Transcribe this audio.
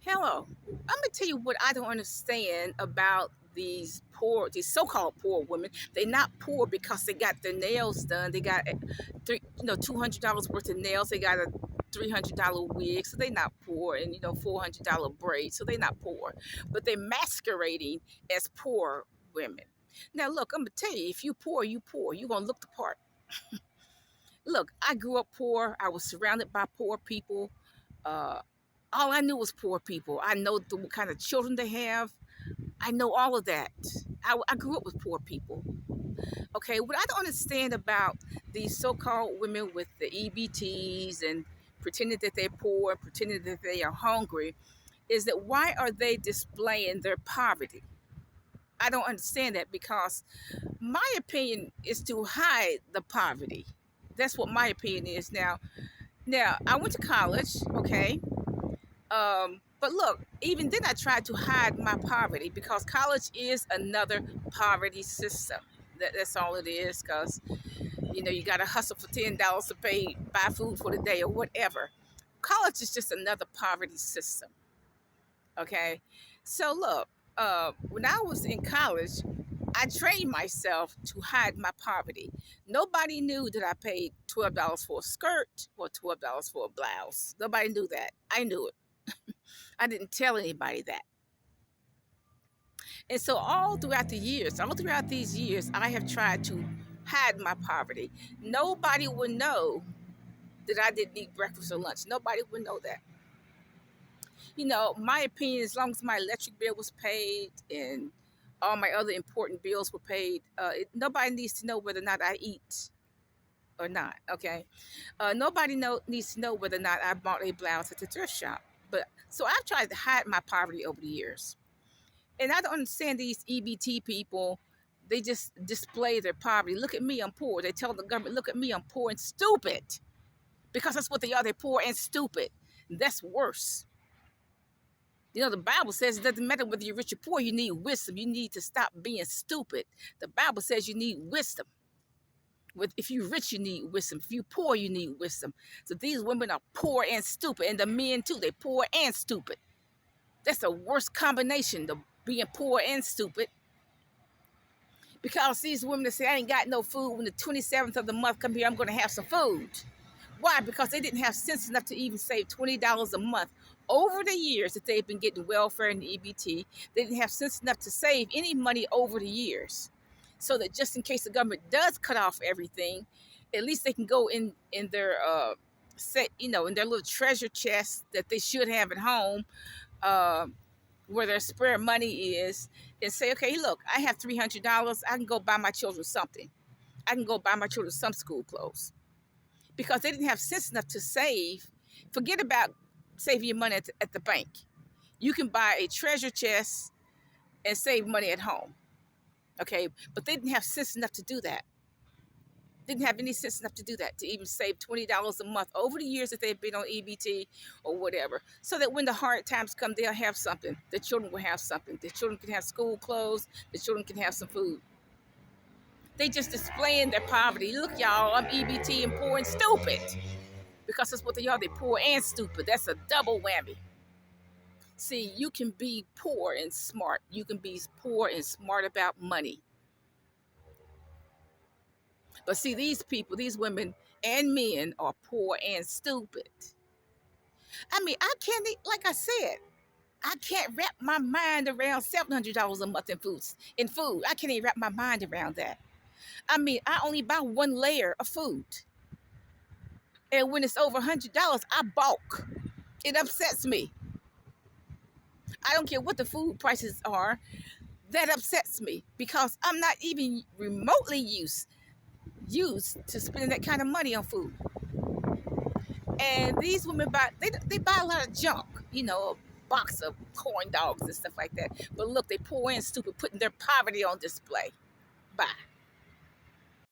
Hello. I'm gonna tell you what I don't understand about these so-called poor women. They're not poor because they got their nails done. They got $200 worth of nails. They got a $300 wig, so they're not poor, and $400 braids, so they're not poor. But they're masquerading as poor women. Now, look, I'm gonna tell you, if you poor, you poor. You're gonna look the part. Look, I grew up poor. I was surrounded by poor people. Uh, all I knew was poor people. I know what kind of children they have. I know all of that. I grew up with poor people. Okay, what I don't understand about these so-called women with the EBTs and pretending that they're poor and pretending that they are hungry is that why are they displaying their poverty? I don't understand that because my opinion is to hide the poverty. That's what my opinion is now. Now, I went to college, okay? But look, even then I tried to hide my poverty because college is another poverty system. That's all it is because, you got to hustle for $10 to buy food for the day or whatever. College is just another poverty system, okay? So look, when I was in college, I trained myself to hide my poverty. Nobody knew that I paid $12 for a skirt or $12 for a blouse. Nobody knew that. I knew it. I didn't tell anybody that. And so all throughout these years, I have tried to hide my poverty. Nobody would know that I didn't eat breakfast or lunch. Nobody would know that. My opinion, as long as my electric bill was paid and all my other important bills were paid, nobody needs to know whether or not I eat or not, okay? Nobody needs to know whether or not I bought a blouse at the thrift shop. But so I've tried to hide my poverty over the years. And I don't understand these EBT people. They just display their poverty. Look at me, I'm poor. They tell the government, look at me, I'm poor and stupid. Because that's what they are. They're poor and stupid. That's worse. The Bible says it doesn't matter whether you're rich or poor, you need wisdom. You need to stop being stupid. The Bible says you need wisdom. If you're rich, you need wisdom. If you're poor, you need wisdom. So these women are poor and stupid. And the men too, they're poor and stupid. That's the worst combination, the being poor and stupid. Because these women that say, I ain't got no food, when the 27th of the month come here, I'm going to have some food. Why? Because they didn't have sense enough to even save $20 a month. Over the years that they've been getting welfare and EBT, they didn't have sense enough to save any money over the years. So that just in case the government does cut off everything, at least they can go in their in their little treasure chest that they should have at home, where their spare money is, and say, okay, look, I have $300. I can go buy my children something. I can go buy my children some school clothes. Because they didn't have sense enough to save. Forget about saving your money at the bank. You can buy a treasure chest and save money at home. Okay, but they didn't have sense enough to do that. Didn't have any sense enough to do that, to even save $20 a month over the years that they've been on EBT or whatever, so that when the hard times come, they'll have something. The children will have something. The children can have school clothes. The children can have some food. They just displaying their poverty. Look, y'all, I'm EBT and poor and stupid. Because that's what they are. They're poor and stupid. That's a double whammy. See, you can be poor and smart. You can be poor and smart about money. But see, these people, these women and men are poor and stupid. I mean, like I said, I can't wrap my mind around $700 a month in food. I can't even wrap my mind around that. I mean, I only buy one layer of food. And when it's over $100, I balk. It upsets me. I don't care what the food prices are. That upsets me because I'm not even remotely used to spending that kind of money on food. And these women they buy a lot of junk, a box of corn dogs and stuff like that. But look, they poor and stupid, putting their poverty on display. Bye.